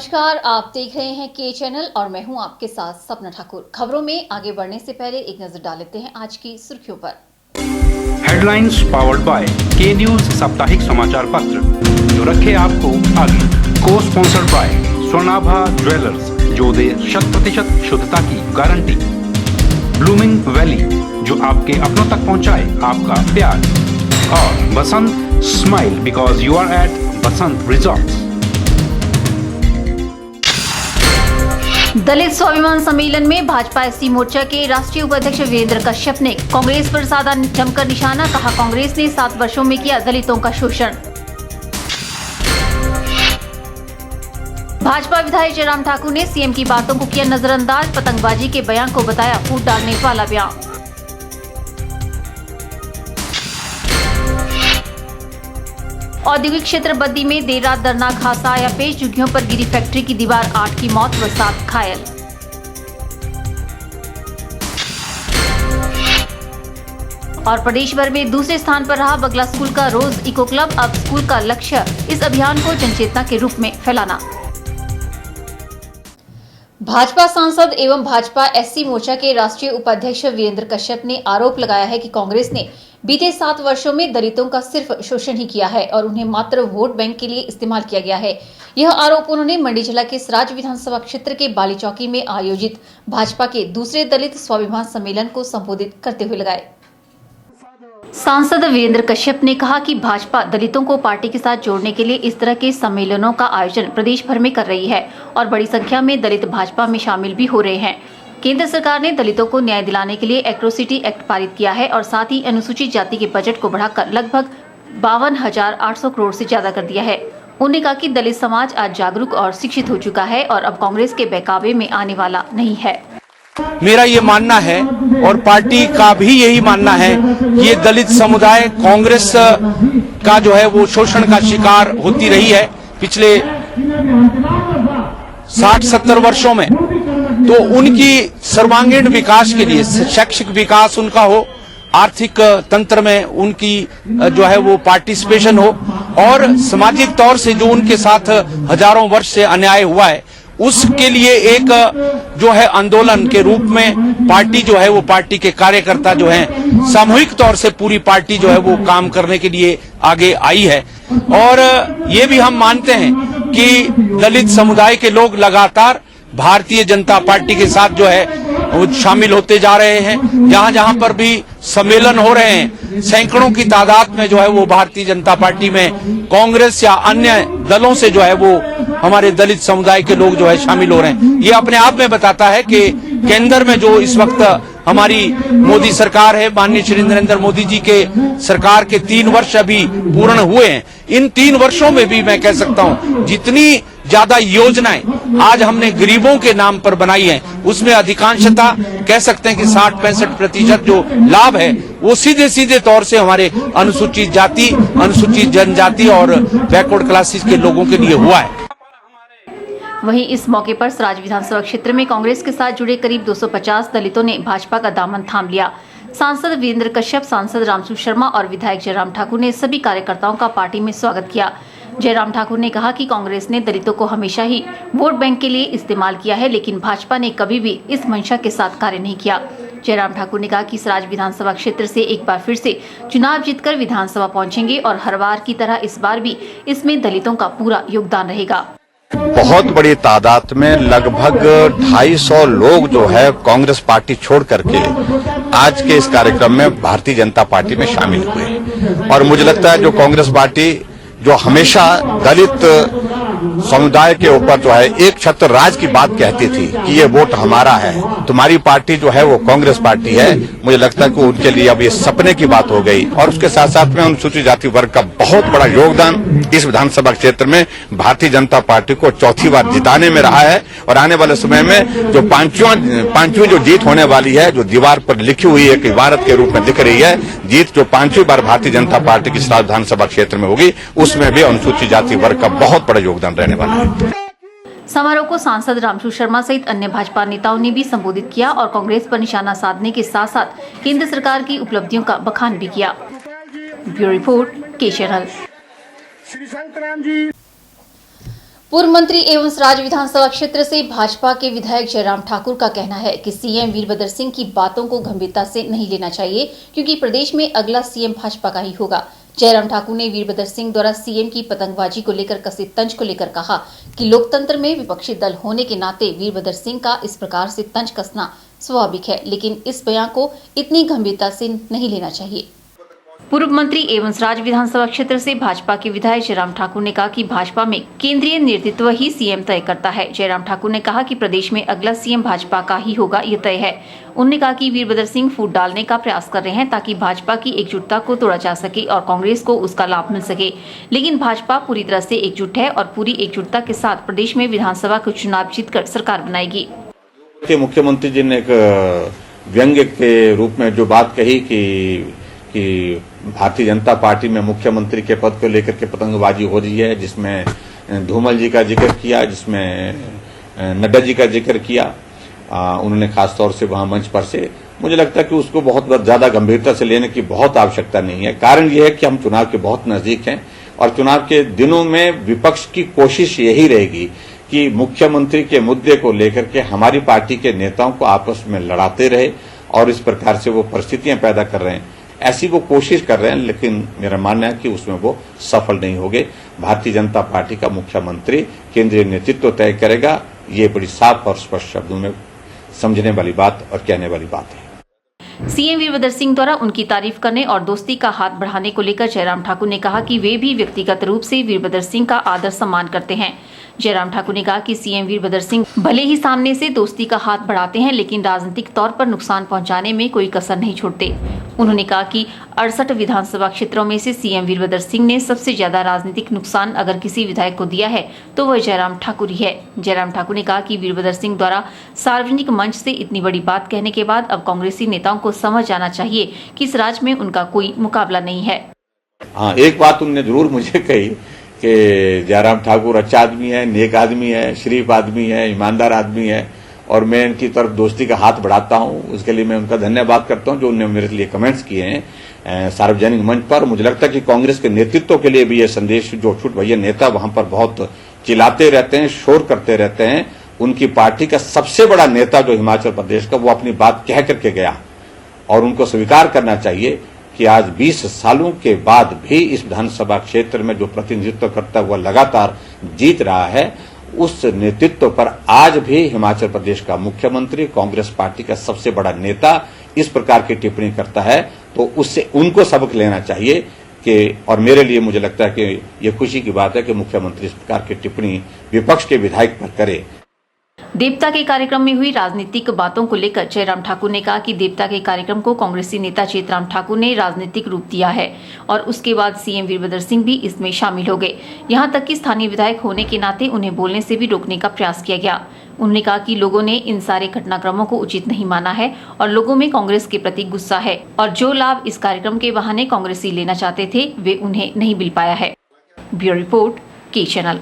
नमस्कार, आप देख रहे हैं के चैनल और मैं हूं आपके साथ सपना ठाकुर। खबरों में आगे बढ़ने से पहले एक नजर डाल लेते हैं आज की सुर्खियों पर। हेडलाइंस पावर्ड बाय के न्यूज साप्ताहिक समाचार पत्र, जो रखे आपको आगे। को स्पॉन्सर्ड बाय स्वर्णाभा ज्वेलर्स, जो दे 100% शुद्धता की गारंटी। ब्लूमिंग वैली, जो आपके अपनों तक पहुंचाए आपका प्यार। और Basant smile, because you are at Basant resorts. दलित स्वाभिमान सम्मेलन में भाजपा एससी मोर्चा के राष्ट्रीय उपाध्यक्ष वीरेंद्र कश्यप ने कांग्रेस पर साधा जमकर निशाना। कहा, कांग्रेस ने 7 वर्षों में किया दलितों का शोषण। भाजपा विधायक जयराम ठाकुर ने सीएम की बातों को किया नजरअंदाज। पतंगबाजी के बयान को बताया फूट डालने वाला बयान। औद्योगिक क्षेत्र बद्दी में देर रात दर्दनाक हादसा आया पेश। झुग्गियों पर गिरी फैक्ट्री की दीवार, 8 की मौत व 7 घायल। और प्रदेश भर में दूसरे स्थान पर रहा बगला स्कूल का रोज इको क्लब। अब स्कूल का लक्ष्य इस अभियान को जनचेतना के रूप में फैलाना। भाजपा सांसद एवं भाजपा एससी मोर्चा के राष्ट्रीय उपाध्यक्ष वीरेंद्र कश्यप ने आरोप लगाया है कि कांग्रेस ने बीते 7 वर्षों में दलितों का सिर्फ शोषण ही किया है और उन्हें मात्र वोट बैंक के लिए इस्तेमाल किया गया है। यह आरोप उन्होंने मंडी जिला के सराज विधानसभा क्षेत्र के बाली चौकी में आयोजित भाजपा के दूसरे दलित स्वाभिमान सम्मेलन को संबोधित करते हुए लगाए। सांसद वीरेंद्र कश्यप ने कहा कि भाजपा दलितों को पार्टी के साथ जोड़ने के लिए इस तरह के सम्मेलनों का आयोजन प्रदेश भर में कर रही है और बड़ी संख्या में दलित भाजपा में शामिल भी हो रहे हैं। केंद्र सरकार ने दलितों को न्याय दिलाने के लिए एट्रोसिटी एक्ट पारित किया है और साथ ही अनुसूचित जाति के बजट को बढ़ाकर लगभग 52,800 करोड़ से ज्यादा कर दिया है। उन्होंने कहा कि दलित समाज आज जागरूक और शिक्षित हो चुका है और अब कांग्रेस के बहकावे में आने वाला नहीं है। मेरा ये मानना है और पार्टी का भी यही मानना है कि ये दलित समुदाय कांग्रेस का जो है वो शोषण का शिकार होती रही है पिछले 60-70 वर्षों में। तो उनकी सर्वांगीण विकास के लिए, शैक्षिक विकास उनका हो, आर्थिक तंत्र में उनकी जो है वो पार्टिसिपेशन हो और सामाजिक तौर से जो उनके साथ हजारों वर्ष से अन्याय हुआ है उसके लिए एक जो है आंदोलन के रूप में पार्टी जो है वो, पार्टी के कार्यकर्ता जो हैं सामूहिक तौर से पूरी पार्टी जो है वो काम करने के लिए आगे आई है। और ये भी हम मानते हैं कि दलित समुदाय के लोग लगातार भारतीय जनता पार्टी के साथ जो है वो शामिल होते जा रहे हैं। जहां जहां पर भी सम्मेलन हो रहे हैं, सैकड़ों की तादाद में जो है वो भारतीय जनता पार्टी में कांग्रेस या अन्य दलों से जो है वो हमारे दलित समुदाय के लोग जो है शामिल हो रहे हैं। ये अपने आप में बताता है कि केंद्र में जो इस वक्त हमारी मोदी सरकार है, माननीय श्री नरेंद्र मोदी जी के सरकार के 3 वर्ष अभी पूर्ण हुए हैं। इन 3 वर्षों में भी मैं कह सकता हूं जितनी ज्यादा योजनाएं आज हमने गरीबों के नाम पर बनाई हैं उसमें अधिकांशता कह सकते हैं कि 60-65% जो लाभ है वो सीधे सीधे तौर से हमारे अनुसूचित जाति, अनुसूचित जनजाति और बैकवर्ड क्लासेस के लोगों के लिए हुआ है। वहीं इस मौके पर सराज विधानसभा क्षेत्र में कांग्रेस के साथ जुड़े करीब 250 दलितों ने भाजपा का दामन थाम लिया। सांसद वीरेंद्र कश्यप, सांसद रामसू शर्मा और विधायक जयराम ठाकुर ने सभी कार्यकर्ताओं का पार्टी में स्वागत किया। जयराम ठाकुर ने कहा कि कांग्रेस ने दलितों को हमेशा ही वोट बैंक के लिए इस्तेमाल किया है, लेकिन भाजपा ने कभी भी इस मंशा के साथ कार्य नहीं किया। जयराम ठाकुर ने कहा कि सराज विधानसभा क्षेत्र से एक बार फिर से चुनाव जीतकर विधानसभा पहुंचेंगे और हर बार की तरह इस बार भी इसमें दलितों का पूरा योगदान रहेगा। बहुत बड़ी तादाद में लगभग 250 लोग जो है कांग्रेस पार्टी छोड़ करके आज के इस कार्यक्रम में भारतीय जनता पार्टी में शामिल हुए। और मुझे लगता है जो कांग्रेस पार्टी जो हमेशा दलित समुदाय के ऊपर जो है एक छत्र राज की बात कहती थी कि ये वोट हमारा है, तुम्हारी पार्टी जो है वो कांग्रेस पार्टी है, मुझे लगता है कि उनके लिए अब ये सपने की बात हो गई। और उसके साथ साथ में अनुसूचित जाति वर्ग का बहुत बड़ा योगदान इस विधानसभा क्षेत्र में भारतीय जनता पार्टी को 4थी बार जिताने में रहा है। और आने वाले समय में जो पांचवी जो जीत होने वाली है, जो दीवार पर लिखी हुई एक इबारत के रूप में दिख रही है, जीत जो 5वीं बार भारतीय जनता पार्टी की सराज विधानसभा क्षेत्र में होगी, उसमें भी अनुसूचित जाति वर्ग का बहुत बड़ा योगदान रहने वाला है। समारोह को सांसद रामसू शर्मा सहित अन्य भाजपा नेताओं ने भी संबोधित किया और कांग्रेस पर निशाना साधने के साथ साथ केंद्र सरकार की उपलब्धियों का बखान भी किया। ब्यूरो रिपोर्ट, के चैनल। पूर्व मंत्री एवं सराज विधानसभा क्षेत्र से भाजपा के विधायक जयराम ठाकुर का कहना है कि सीएम वीरभद्र सिंह की बातों को गंभीरता से नहीं लेना चाहिए, क्योंकि प्रदेश में अगला सीएम भाजपा का ही होगा। जयराम ठाकुर ने वीरभद्र सिंह द्वारा सीएम की पतंगबाजी को लेकर कसे तंज को लेकर कहा कि लोकतंत्र में विपक्षी दल होने के नाते वीरभद्र सिंह का इस प्रकार से तंज कसना स्वाभाविक है, लेकिन इस बयान को इतनी गंभीरता से नहीं लेना चाहिए। पूर्व मंत्री एवं सराज विधानसभा क्षेत्र से भाजपा के विधायक जयराम ठाकुर ने कहा कि भाजपा में केंद्रीय नेतृत्व ही सीएम तय करता है। जयराम ठाकुर ने कहा कि प्रदेश में अगला सीएम भाजपा का ही होगा, ये तय है। उन्होंने कहा कि वीरभद्र सिंह फूट डालने का प्रयास कर रहे हैं ताकि भाजपा की एकजुटता को तोड़ा जा सके और कांग्रेस को उसका लाभ मिल सके, लेकिन भाजपा पूरी तरह से एकजुट है और पूरी एकजुटता के साथ प्रदेश में विधानसभा के चुनाव जीतकर सरकार बनाएगी। मुख्यमंत्री जी ने एक व्यंग्य के रूप में जो बात कही कि भारतीय जनता पार्टी में मुख्यमंत्री के पद को लेकर के पतंगबाजी हो रही है, जिसमें धूमल जी का जिक्र किया, जिसमें नड्डा जी का जिक्र किया, उन्होंने खासतौर से वहां मंच पर से। मुझे लगता है कि उसको बहुत ज्यादा गंभीरता से लेने की बहुत आवश्यकता नहीं है। कारण यह है कि हम चुनाव के बहुत नजदीक हैं और चुनाव के दिनों में विपक्ष की कोशिश यही रहेगी कि मुख्यमंत्री के मुद्दे को लेकर के हमारी पार्टी के नेताओं को आपस में लड़ाते रहे और इस प्रकार से वो परिस्थितियां पैदा कर रहे हैं। ऐसी वो कोशिश कर रहे हैं, लेकिन मेरा मानना है कि उसमें वो सफल नहीं होंगे। भारतीय जनता पार्टी का मुख्यमंत्री केंद्रीय नेतृत्व तय करेगा। ये बड़ी साफ और स्पष्ट शब्दों में समझने वाली बात और कहने वाली बात है। सीएम वीरभद्र सिंह द्वारा उनकी तारीफ करने और दोस्ती का हाथ बढ़ाने को लेकर जयराम ठाकुर ने कहा कि वे भी व्यक्तिगत रूप से वीरभद्र सिंह का आदर सम्मान करते हैं। जयराम ठाकुर ने कहा कि सीएम वीरभद्र सिंह भले ही सामने से दोस्ती का हाथ बढ़ाते हैं, लेकिन राजनीतिक तौर पर नुकसान पहुंचाने में कोई कसर नहीं छोड़ते। उन्होंने कहा कि 68 विधानसभा क्षेत्रों में से सीएम वीरभद्र सिंह ने सबसे ज्यादा राजनीतिक नुकसान अगर किसी विधायक को दिया है तो वह जयराम ठाकुर ही है। जयराम ठाकुर ने कहा कि वीरभद्र सिंह द्वारा सार्वजनिक मंच से इतनी बड़ी बात कहने के बाद अब कांग्रेसी नेताओं को समझ जाना चाहिए कि इस राज्य में उनका कोई मुकाबला नहीं है। हाँ, एक बात उन्होंने जरूर मुझे कही कि जयराम ठाकुर अच्छा आदमी है, नेक आदमी है, शरीफ आदमी है, ईमानदार आदमी है और मैं इनकी तरफ दोस्ती का हाथ बढ़ाता हूं। उसके लिए मैं उनका धन्यवाद करता हूं जो उन्होंने मेरे लिए कमेंट्स किए हैं सार्वजनिक मंच पर। मुझे लगता है कि कांग्रेस के नेतृत्व के लिए भी यह संदेश, जो छूट भैया नेता वहां पर बहुत चिल्लाते रहते हैं, शोर करते रहते हैं, उनकी पार्टी का सबसे बड़ा नेता जो हिमाचल प्रदेश का, वो अपनी बात कह करके गया और उनको स्वीकार करना चाहिए कि आज 20 सालों के बाद भी इस विधानसभा क्षेत्र में जो प्रतिनिधित्व करता हुआ लगातार जीत रहा है, उस नेतृत्व पर आज भी हिमाचल प्रदेश का मुख्यमंत्री, कांग्रेस पार्टी का सबसे बड़ा नेता इस प्रकार की टिप्पणी करता है, तो उससे उनको सबक लेना चाहिए कि, और मेरे लिए मुझे लगता है कि ये खुशी की बात है कि मुख्यमंत्री इस प्रकार की टिप्पणी विपक्ष के विधायक पर करे। देवता के कार्यक्रम में हुई राजनीतिक बातों को लेकर जयराम ठाकुर ने कहा कि देवता के कार्यक्रम को कांग्रेसी नेता चेतराम ठाकुर ने राजनीतिक रूप दिया है और उसके बाद सीएम वीरभद्र सिंह भी इसमें शामिल हो गए। यहां तक कि स्थानीय विधायक होने के नाते उन्हें बोलने से भी रोकने का प्रयास किया गया। उन्होंने कहा कि लोगों ने इन सारे घटनाक्रमों को उचित नहीं माना है और लोगों में कांग्रेस के प्रति गुस्सा है और जो लाभ इस कार्यक्रम के बहाने कांग्रेसी लेना चाहते थे वे उन्हें नहीं मिल पाया है। ब्यूरो रिपोर्ट, के चैनल।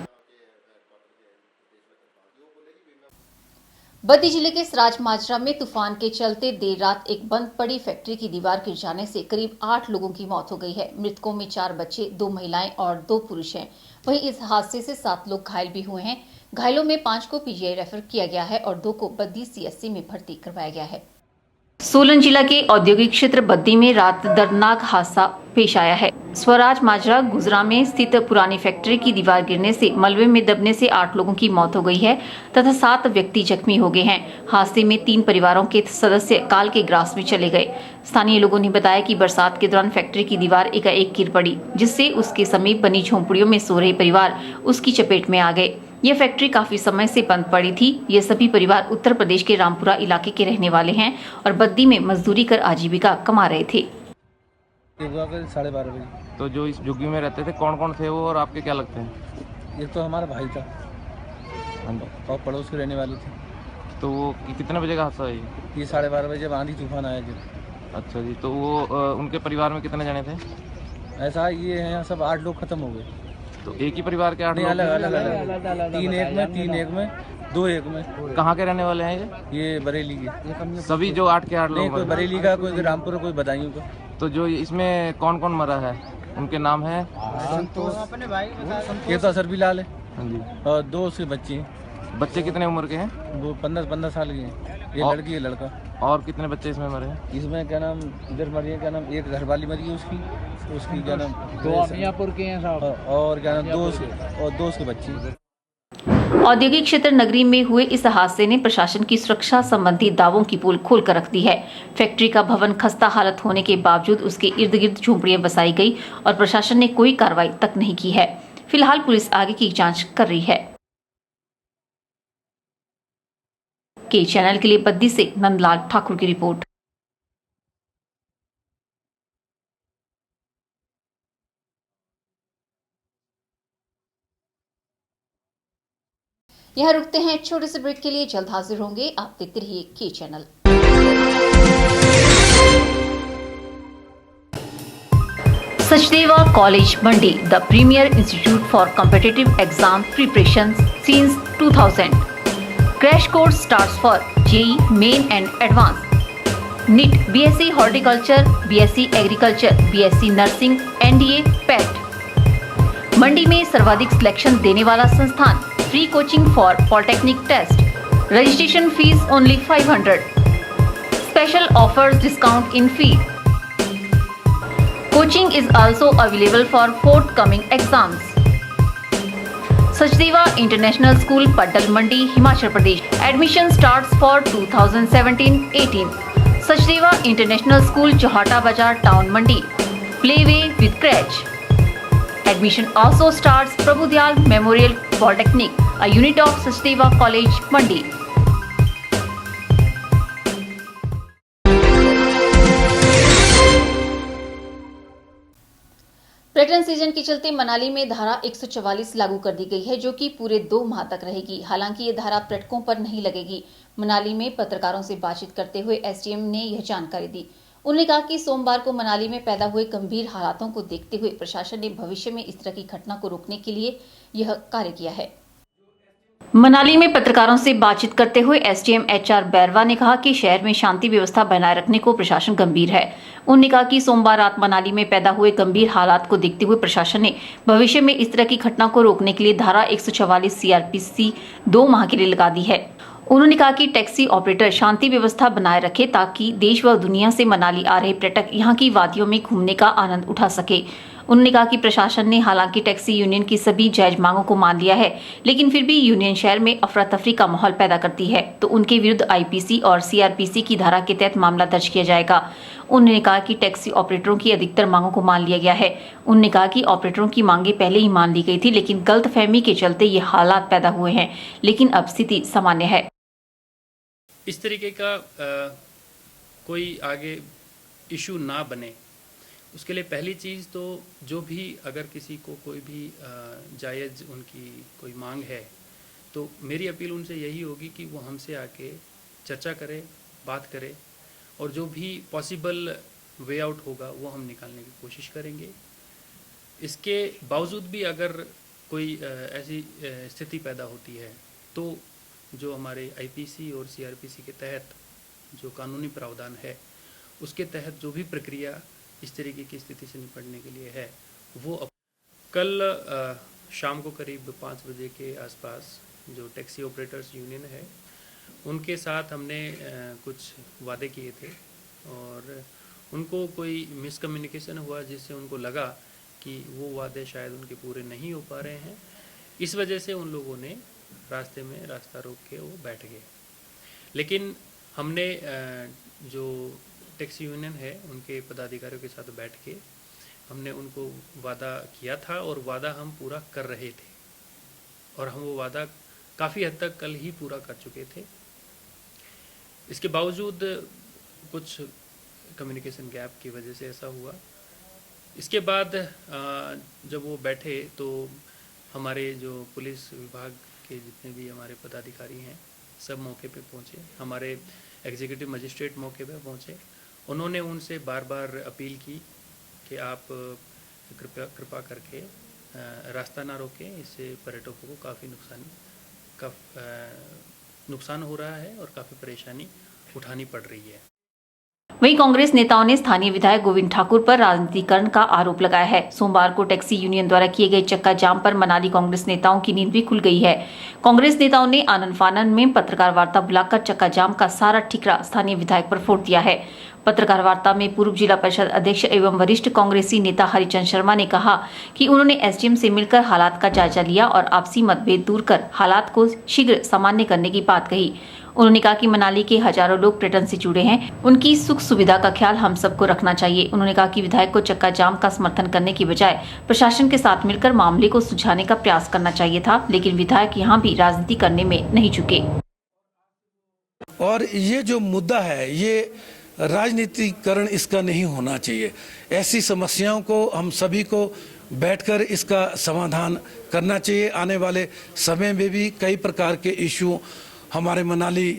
बद्दी जिले के सराज माजरा में तूफान के चलते देर रात एक बंद पड़ी फैक्ट्री की दीवार गिर जाने से करीब 8 लोगों की मौत हो गई है। मृतकों में 4 बच्चे, 2 महिलाएं और 2 पुरुष हैं। वहीं इस हादसे से 7 लोग घायल भी हुए हैं। घायलों में 5 को पीजीआई रेफर किया गया है और 2 को बद्दी सीएससी में भर्ती करवाया गया है। सोलन जिला के औद्योगिक क्षेत्र बद्दी में रात दर्दनाक हादसा पेश आया है। स्वराज माजरा गुजरा में स्थित पुरानी फैक्ट्री की दीवार गिरने से मलबे में दबने से 8 लोगों की मौत हो गई है तथा 7 व्यक्ति जख्मी हो गए हैं। हादसे में 3 परिवारों के सदस्य काल के ग्रास में चले गए। स्थानीय लोगों ने बताया कि बरसात के दौरान फैक्ट्री की दीवार एकाएक गिर पड़ी, जिससे उसके समीप बनी झोंपड़ियों में सो रहे परिवार उसकी चपेट में आ गए। यह फैक्ट्री काफी समय से बंद पड़ी थी। ये सभी परिवार उत्तर प्रदेश के रामपुरा इलाके के रहने वाले हैं और बद्दी में मजदूरी कर आजीविका कमा रहे थे। 12:30 बजे। तो जो इस झुग्गी में रहते थे कौन कौन थे वो और आपके क्या लगते हैं? ये तो हमारा भाई था और पड़ोस के रहने वाले थे। तो वो कितने बजे का हादसा है ये 12:30 बजे जब आंधी तूफान आया जी। अच्छा जी, तो वो उनके परिवार में कितने जने थे? ऐसा ये है यहाँ सब 8 लोग खत्म हो गए। तो एक ही परिवार के 8 लोग? अलग अलग 3 एक में 2 एक में। कहाँ के रहने वाले हैं ये बरेली के सभी जो 8 के 8 लोग? कोई बरेली का, कोई रामपुर, कोई बदायूं का। तो जो इसमें कौन कौन मरा है उनके नाम है? ये तो असर भी लाल है, हाँ जी। और 2 उसके बच्चे हैं। बच्चे कितने उम्र के हैं? वो 15 साल के हैं। ये और- लड़की है लड़का। और कितने बच्चे इसमें मरे हैं? इसमें क्या नाम इधर मरी है, क्या नाम एक घरवाली मरी है उसकी क्या नाम 2 मियाँपुर के हैं साहब। और क्या नाम 2 उसके बच्चे। औद्योगिक क्षेत्र नगरी में हुए इस हादसे ने प्रशासन की सुरक्षा संबंधी दावों की पोल खोल कर रख दी है। फैक्ट्री का भवन खस्ता हालत होने के बावजूद उसके इर्द गिर्द झोंपड़ियां बसाई गई और प्रशासन ने कोई कार्रवाई तक नहीं की है। फिलहाल पुलिस आगे की जांच कर रही है। के चैनल के लिए बद्दी से नंदलाल ठाकुर की रिपोर्ट। यहाँ रुकते हैं एक छोटे से ब्रेक के लिए, जल्द हाजिर होंगे। आप देखते रहिए के channel. Sachdeva college Mandi, the premier institute for competitive exam preparation since 2000। Crash course starts for JEE main and advance, NEET, BSc horticulture, BSc agriculture, BSc nursing, NDA, PAT. Mandi में सर्वाधिक सिलेक्शन देने वाला संस्थान। Free coaching for polytechnic test. Registration fees only 500। Special offers, discount in fee. Coaching is also available for forthcoming exams. Sachdeva International School, Paddal Mandi, Himachal Pradesh. Admission starts for 2017-18. Sachdeva International School, Johata Bazar, Town Mandi. Playway with crèche. Admission also starts Prabhudyal Memorial Polytechnic, a unit of Sachdeva College, Mandi. पर्यटन season के चलते मनाली में धारा 144 लागू कर दी गई है, जो कि पूरे 2 माह तक रहेगी। हालांकि ये धारा पर्यटकों पर नहीं लगेगी। मनाली में पत्रकारों से बातचीत करते हुए एसडीएम ने यह जानकारी दी। उन्होंने कहा कि सोमवार को मनाली में पैदा हुए गंभीर हालातों को देखते हुए प्रशासन ने भविष्य में इस तरह की घटना को रोकने के लिए यह कार्य किया है। मनाली में पत्रकारों से बातचीत करते हुए एसडीएम एचआर बैरवा ने कहा कि शहर में शांति व्यवस्था बनाए रखने को प्रशासन गंभीर है। उन्होंने कहा कि सोमवार रात मनाली में पैदा हुए गंभीर हालात को देखते हुए प्रशासन ने भविष्य में इस तरह की घटना को रोकने के लिए धारा 144 सीआरपीसी 2 माह के लिए लगा दी है। उन्होंने कहा कि टैक्सी ऑपरेटर शांति व्यवस्था बनाए रखे ताकि देश व दुनिया से मनाली आ रहे पर्यटक यहां की वादियों में घूमने का आनंद उठा सके। उन्होंने कहा कि प्रशासन ने हालांकि टैक्सी यूनियन की सभी जायज मांगों को मान लिया है, लेकिन फिर भी यूनियन शहर में अफरा तफरी का माहौल पैदा करती है तो उनके विरुद्ध आईपीसी और सीआरपीसी की धारा के तहत मामला दर्ज किया जाएगा। उन्होंने कहा कि टैक्सी ऑपरेटरों की अधिकतर मांगों को मान लिया गया है। उन्होंने कहा कि ऑपरेटरों की मांगे पहले ही मान ली गई थी, लेकिन गलतफहमी के चलते ये हालात पैदा हुए हैं, लेकिन अब स्थिति सामान्य है। इस तरीके का कोई आगे इशू ना बने, उसके लिए पहली चीज़ तो जो भी अगर किसी को कोई भी जायज़ उनकी कोई मांग है तो मेरी अपील उनसे यही होगी कि वो हमसे आके चर्चा करे, बात करे और जो भी पॉसिबल वे आउट होगा वो हम निकालने की कोशिश करेंगे। इसके बावजूद भी अगर कोई ऐसी स्थिति पैदा होती है तो जो हमारे आईपीसी और सीआरपीसी के तहत जो कानूनी प्रावधान है उसके तहत जो भी प्रक्रिया इस तरीके की स्थिति से निपटने के लिए है वो कल शाम को करीब 5 बजे के आसपास जो टैक्सी ऑपरेटर्स यूनियन है उनके साथ हमने कुछ वादे किए थे और उनको कोई मिसकम्युनिकेशन हुआ जिससे उनको लगा कि वो वादे शायद उनके पूरे नहीं हो पा रहे हैं। इस वजह से उन लोगों ने रास्ते में रास्ता रोक के वो बैठ गए। लेकिन हमने जो टैक्सी यूनियन है उनके पदाधिकारियों के साथ बैठ के हमने उनको वादा किया था और वादा हम पूरा कर रहे थे और हम वो वादा काफ़ी हद तक कल ही पूरा कर चुके थे। इसके बावजूद कुछ कम्युनिकेशन गैप की वजह से ऐसा हुआ। इसके बाद जब वो बैठे तो हमारे जो पुलिस विभाग के जितने भी हमारे पदाधिकारी हैं सब मौके पे पहुँचे। हमारे एग्जीक्यूटिव मजिस्ट्रेट मौके पे पहुँचे। उन्होंने उनसे बार बार अपील की कि आप कृपा करके रास्ता ना रोकें, इससे पर्यटकों को काफ़ी नुकसान हो रहा है और काफ़ी परेशानी उठानी पड़ रही है। वहीं कांग्रेस नेताओं ने स्थानीय विधायक गोविंद ठाकुर पर राजनीतिकरण का आरोप लगाया है। सोमवार को टैक्सी यूनियन द्वारा किए गए चक्का जाम पर मनाली कांग्रेस नेताओं की नींद भी खुल गई है। कांग्रेस नेताओं ने आनंद फानन में पत्रकार वार्ता बुलाकर चक्का जाम का सारा ठिकरा स्थानीय विधायक पर फोड़ दिया है। पत्रकार वार्ता में पूर्व जिला परिषद अध्यक्ष एवं वरिष्ठ कांग्रेसी नेता हरिचंद शर्मा ने कहा कि उन्होंने एसडीएम से मिलकर हालात का जायजा लिया और आपसी मतभेद दूर कर हालात को शीघ्र सामान्य करने की बात कही। उन्होंने कहा कि मनाली के हजारों लोग पर्यटन से जुड़े हैं, उनकी सुख सुविधा का ख्याल हम सबको रखना चाहिए। उन्होंने कहा कि विधायक को चक्का जाम का समर्थन करने की बजाय प्रशासन के साथ मिलकर मामले को सुलझाने का प्रयास करना चाहिए था, लेकिन विधायक यहाँ भी राजनीति करने में नहीं चुके। और ये जो मुद्दा है, ये राजनीतिकरण इसका नहीं होना चाहिए। ऐसी समस्याओं को हम सभी को बैठकर इसका समाधान करना चाहिए। आने वाले समय में भी कई प्रकार के इश्यू हमारे मनाली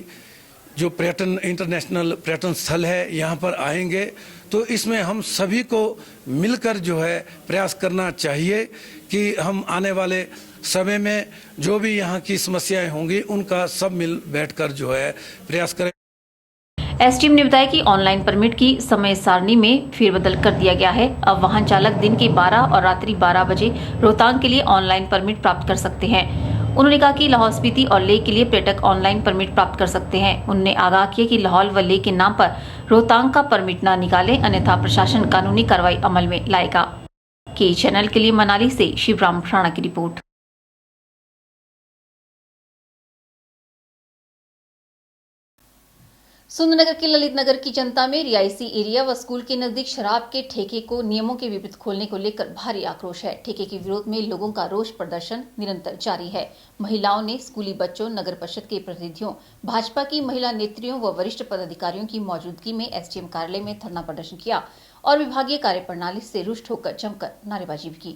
जो पर्यटन इंटरनेशनल पर्यटन स्थल है यहाँ पर आएंगे, तो इसमें हम सभी को मिलकर जो है प्रयास करना चाहिए कि हम आने वाले समय में जो भी यहाँ की समस्याएं होंगी उनका सब मिल बैठकर जो है प्रयास करें। एसडीएम ने बताया कि ऑनलाइन परमिट की समय सारणी में फेरबदल कर दिया गया है। अब वाहन चालक दिन के 12 और रात्रि 12 बजे रोहतांग के लिए ऑनलाइन परमिट प्राप्त कर सकते हैं। उन्होंने कहा कि लाहौल स्पीति और लेह के लिए पर्यटक ऑनलाइन परमिट प्राप्त कर सकते हैं। उन्होंने आगाह किया कि लाहौल व लेह के नाम पर रोहतांग का परमिट न निकाले, अन्यथा प्रशासन कानूनी कार्रवाई अमल में लाएगा। के चैनल के लिए मनाली से शिवराम राणा की रिपोर्ट। सुंदरनगर के ललित नगर की जनता में रिहायशी एरिया व स्कूल के नजदीक शराब के ठेके को नियमों के विपरीत खोलने को लेकर भारी आक्रोश है। ठेके के विरोध में लोगों का रोष प्रदर्शन निरंतर जारी है। महिलाओं ने स्कूली बच्चों, नगर परिषद के प्रतिनिधियों, भाजपा की महिला नेत्रियों व वरिष्ठ पदाधिकारियों की मौजूदगी में एसडीएम कार्यालय में धरना प्रदर्शन किया और विभागीय कार्यप्रणाली से रुष्ट होकर जमकर नारेबाजी भी की।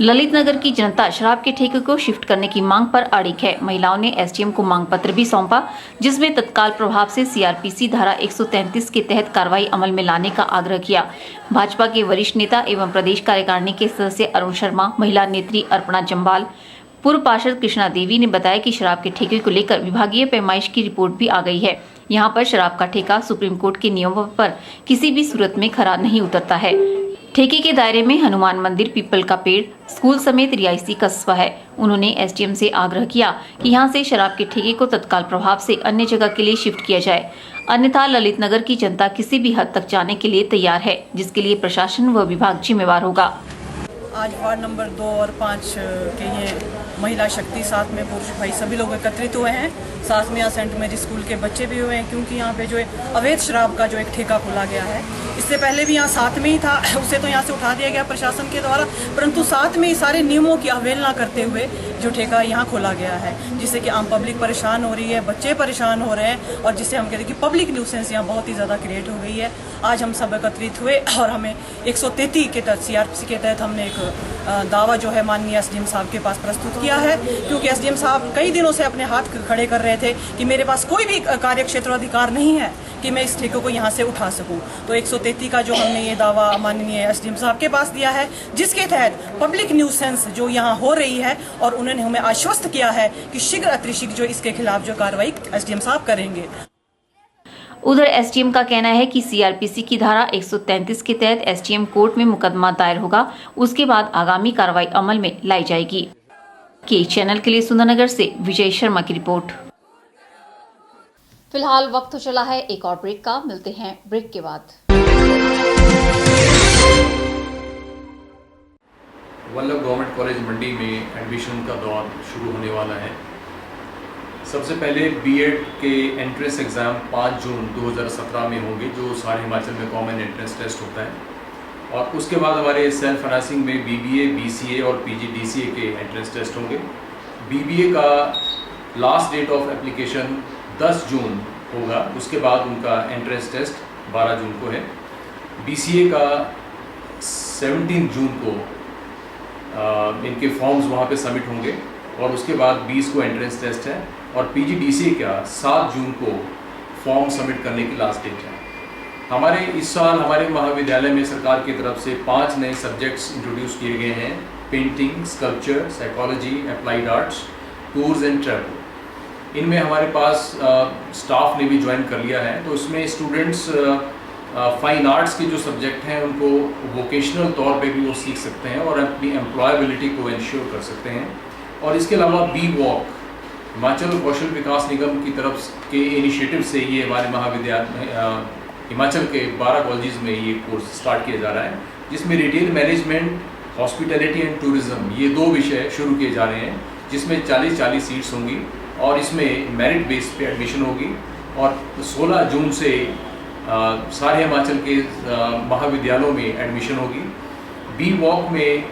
ललित नगर की जनता शराब के ठेके को शिफ्ट करने की मांग पर अड़िग है। महिलाओं ने एसडीएम को मांग पत्र भी सौंपा, जिसमें तत्काल प्रभाव से सीआरपीसी धारा 133 के तहत कार्रवाई अमल में लाने का आग्रह किया। भाजपा के वरिष्ठ नेता एवं प्रदेश कार्यकारिणी के सदस्य अरुण शर्मा, महिला नेत्री अर्पणा जम्बाल, पूर्व पार्षद कृष्णा देवी ने बताया कि शराब के ठेके को लेकर विभागीय पैमाइश की रिपोर्ट भी आ गई है। यहाँ पर शराब का ठेका सुप्रीम कोर्ट के नियमों पर किसी भी सूरत में खरा नहीं उतरता है। ठेके के दायरे में हनुमान मंदिर, पीपल का पेड़, स्कूल समेत रिहायशी कस्बा है। उन्होंने एसडीएम से आग्रह किया कि यहां से शराब के ठेके को तत्काल प्रभाव से अन्य जगह के लिए शिफ्ट किया जाए, अन्यथा ललित नगर की जनता किसी भी हद तक जाने के लिए तैयार है, जिसके लिए प्रशासन व विभाग जिम्मेवार होगा। आज वार्ड नंबर 2 और 5 के ये महिला शक्ति, साथ में पुरुष भाई सभी लोग एकत्रित हुए हैं। साथ में यहाँ सेंट मेरी स्कूल के बच्चे भी हुए हैं, क्योंकि यहाँ पे जो है अवैध शराब का जो एक ठेका खोला गया है। इससे पहले भी यहाँ साथ में ही था, उसे तो यहाँ से उठा दिया गया प्रशासन के द्वारा, परंतु साथ में ही सारे नियमों की अवहेलना करते हुए जो ठेका यहाँ खोला गया है, जिससे कि आम पब्लिक परेशान हो रही है, बच्चे परेशान हो रहे हैं, और जिससे हम कहते हैं कि पब्लिक न्यूसेंस यहाँ बहुत ही ज़्यादा क्रिएट हो गई है। आज हम सब एकत्रित हुए और हमें 133 के तहत सीआरपीसी के तहत हमने एक दावा जो है माननीय एसडीएम साहब के पास प्रस्तुत किया है, क्योंकि एसडीएम साहब कई दिनों से अपने हाथ खड़े कर रहे थे कि मेरे पास कोई भी कार्य क्षेत्र अधिकार नहीं है कि मैं इस ठेके को यहाँ से उठा सकूं। तो 133 का जो हमने ये दावा माननीय एसडीएम साहब के पास दिया है, जिसके तहत पब्लिक न्यूसेंस जो यहाँ हो रही है, और उन्होंने हमें आश्वस्त किया है कि शीघ्र अतिशीघ्र जो इसके खिलाफ जो कार्रवाई एसडीएम साहब करेंगे। उधर एसडीएम का कहना है कि सीआरपीसी की धारा 133 के तहत एसडीएम कोर्ट में मुकदमा दायर होगा, उसके बाद आगामी कार्रवाई अमल में लाई जाएगी। के चैनल के लिए सुंदरनगर से विजय शर्मा की रिपोर्ट। फिलहाल वक्त तो चला है एक और ब्रेक का, मिलते हैं ब्रेक के बाद। वल्लभ गवर्नमेंट कॉलेज मंडी में एडमिशन का दौर शुरू होने वाला है। सबसे पहले बीएड के एंट्रेंस एग्ज़ाम 5 जून 2017 में होंगे, जो सारे हिमाचल में कॉमन एंट्रेंस टेस्ट होता है, और उसके बाद हमारे सेल्फ फाइनेंसिंग में बीबीए, बीसीए और पीजीडीसीए के एंट्रेंस टेस्ट होंगे। बीबीए का लास्ट डेट ऑफ एप्लीकेशन 10 जून होगा, उसके बाद उनका एंट्रेंस टेस्ट 12 जून को है। बीसीए का 17 जून को इनके फॉर्म्स वहाँ पे सबमिट होंगे, और उसके बाद 20 को एंट्रेंस टेस्ट है, और पीजीडीसीए का 7 जून को फॉर्म सबमिट करने की लास्ट डेट है। हमारे इस साल हमारे महाविद्यालय में सरकार की तरफ से 5 नए सब्जेक्ट्स इंट्रोड्यूस किए गए हैं: painting, sculpture, psychology, applied arts, tours and travel. इनमें हमारे पास स्टाफ ने भी ज्वाइन कर लिया है, तो इसमें स्टूडेंट्स फाइन आर्ट्स के जो सब्जेक्ट हैं उनको वोकेशनल तौर पे भी वो सीख सकते हैं और अपनी एम्प्लॉयबिलिटी को इंश्योर कर सकते हैं। और इसके अलावा बी वॉक हिमाचल कौशल विकास निगम की तरफ के इनिशिएटिव से ये हमारे महाविद्यालय हिमाचल के 12 कॉलेजेस में ये कोर्स स्टार्ट किया जा रहा है, जिसमें retail management, hospitality and tourism ये 2 विषय शुरू किए जा रहे हैं, जिसमें 40-40 सीट्स होंगी और इसमें मेरिट बेस पे एडमिशन होगी। और 16 जून से सारे हिमाचल के महाविद्यालयों में एडमिशन होगी। बी वॉक में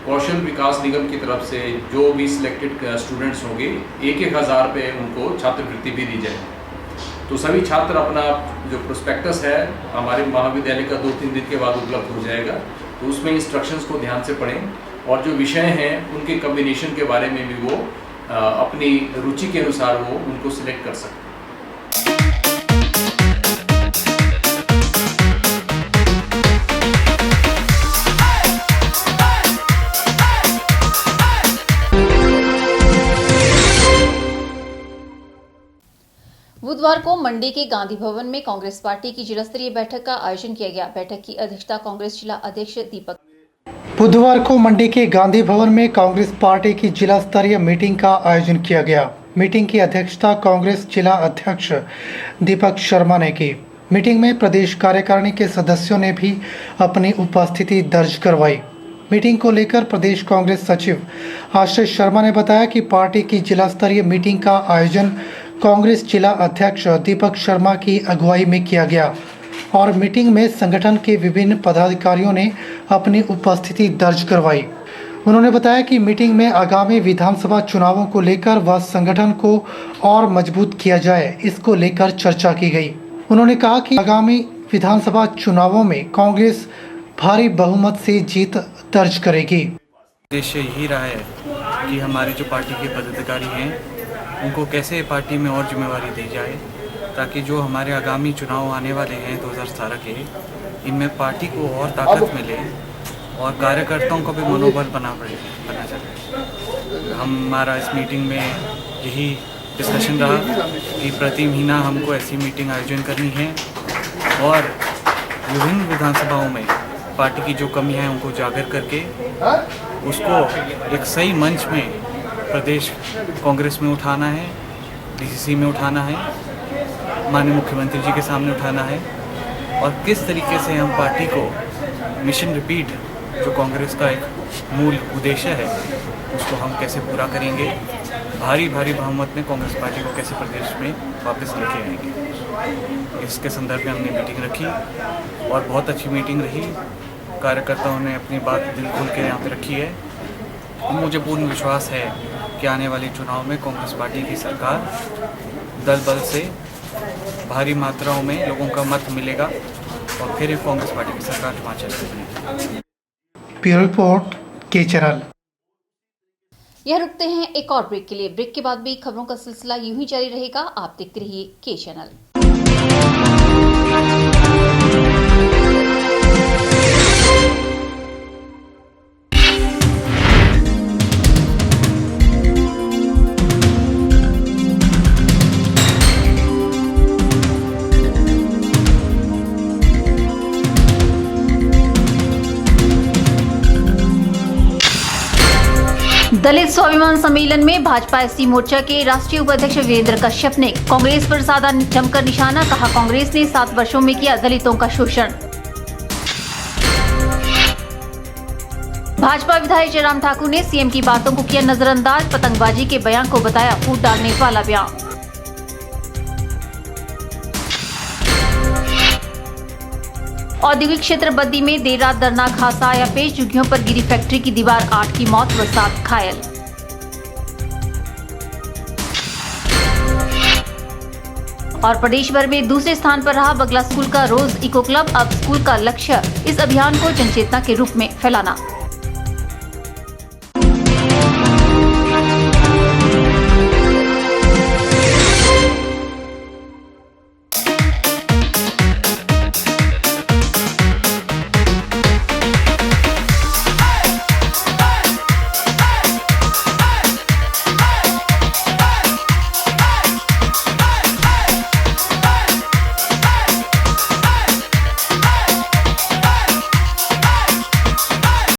कौशल विकास निगम की तरफ से जो भी सिलेक्टेड स्टूडेंट्स होंगे 1,000 रुपये उनको छात्रवृत्ति भी दी जाएगी। तो सभी छात्र अपना जो प्रोस्पेक्टस है हमारे महाविद्यालय का 2-3 दिन के बाद उपलब्ध हो जाएगा, तो उसमें इंस्ट्रक्शंस को ध्यान से पढ़ें और जो विषय हैं उनके कम्बिनेशन के बारे में भी वो अपनी रुचि के अनुसार वो उनको सिलेक्ट कर सकते हैं। बुधवार को मंडी के गांधी भवन में कांग्रेस पार्टी की जिला स्तरीय बैठक का आयोजन किया गया। बैठक की अध्यक्षता कांग्रेस जिला अध्यक्ष दीपक। बुधवार को मंडी के गांधी भवन में कांग्रेस पार्टी की जिला स्तरीय मीटिंग का आयोजन किया गया। मीटिंग की अध्यक्षता कांग्रेस जिला अध्यक्ष दीपक शर्मा ने की। मीटिंग में प्रदेश कार्यकारिणी के सदस्यों ने भी अपनी उपस्थिति दर्ज करवाई। मीटिंग को लेकर प्रदेश कांग्रेस सचिव आश्रय शर्मा ने बताया कि पार्टी की जिला स्तरीय मीटिंग का आयोजन कांग्रेस जिला अध्यक्ष दीपक शर्मा की अगुवाई में किया गया और मीटिंग में संगठन के विभिन्न पदाधिकारियों ने अपनी उपस्थिति दर्ज करवाई। उन्होंने बताया कि मीटिंग में आगामी विधानसभा चुनावों को लेकर व संगठन को और मजबूत किया जाए, इसको लेकर चर्चा की गई। उन्होंने कहा कि आगामी विधानसभा चुनावों में कांग्रेस भारी बहुमत से जीत दर्ज करेगी। उद्देश्य यही रहा है कि हमारे जो पार्टी के पदाधिकारी हैं उनको कैसे पार्टी में और जिम्मेवारी दी जाए, ताकि जो हमारे आगामी चुनाव आने वाले हैं 2017 के, इनमें पार्टी को और ताकत मिले और कार्यकर्ताओं का भी मनोबल बना चले। हमारा इस मीटिंग में यही डिस्कशन रहा कि प्रति महीना हमको ऐसी मीटिंग आयोजन करनी है और विभिन्न विधानसभाओं में पार्टी की जो कमियां हैं उनको उजागर करके उसको एक सही मंच में प्रदेश कांग्रेस में उठाना है, डीसीसी में उठाना है, माननीय मुख्यमंत्री जी के सामने उठाना है और किस तरीके से हम पार्टी को मिशन रिपीट जो कांग्रेस का एक मूल उद्देश्य है उसको हम कैसे पूरा करेंगे, भारी बहुमत में कांग्रेस पार्टी को कैसे प्रदेश में वापस लेके आएंगे। इसके संदर्भ में हमने मीटिंग रखी और बहुत अच्छी मीटिंग रही। कार्यकर्ताओं ने अपनी बात दिल खोल के यहाँ पे रखी है। मुझे पूर्ण विश्वास है कि आने वाले चुनाव में कांग्रेस पार्टी की सरकार दल बल से भारी मात्राओं में लोगों का मत मिलेगा और फिर कांग्रेस पार्टी की सरकार हिमाचल में बनेगी। ब्यूरो रिपोर्ट के चैनल। यह रुकते हैं एक और ब्रेक के लिए। ब्रेक के बाद भी खबरों का सिलसिला यूं ही जारी रहेगा। आप देखते रहिए के चैनल। दलित स्वाभिमान सम्मेलन में भाजपा एससी मोर्चा के राष्ट्रीय उपाध्यक्ष वीरेंद्र कश्यप ने कांग्रेस पर साधा जमकर निशाना। कहा, कांग्रेस ने 7 वर्षों में किया दलितों का शोषण। भाजपा विधायक जयराम ठाकुर ने सीएम की बातों को किया नजरअंदाज। पतंगबाजी के बयान को बताया फूट डालने वाला बयान। औद्योगिक क्षेत्र बद्दी में देर रात दर्दनाक हादसा आया पेश। झुग्गियों पर गिरी फैक्ट्री की दीवार, 8 की मौत व 7 घायल। और प्रदेश भर में दूसरे स्थान पर रहा बगला स्कूल का रोज इको क्लब। अब स्कूल का लक्ष्य इस अभियान को जनचेतना के रूप में फैलाना।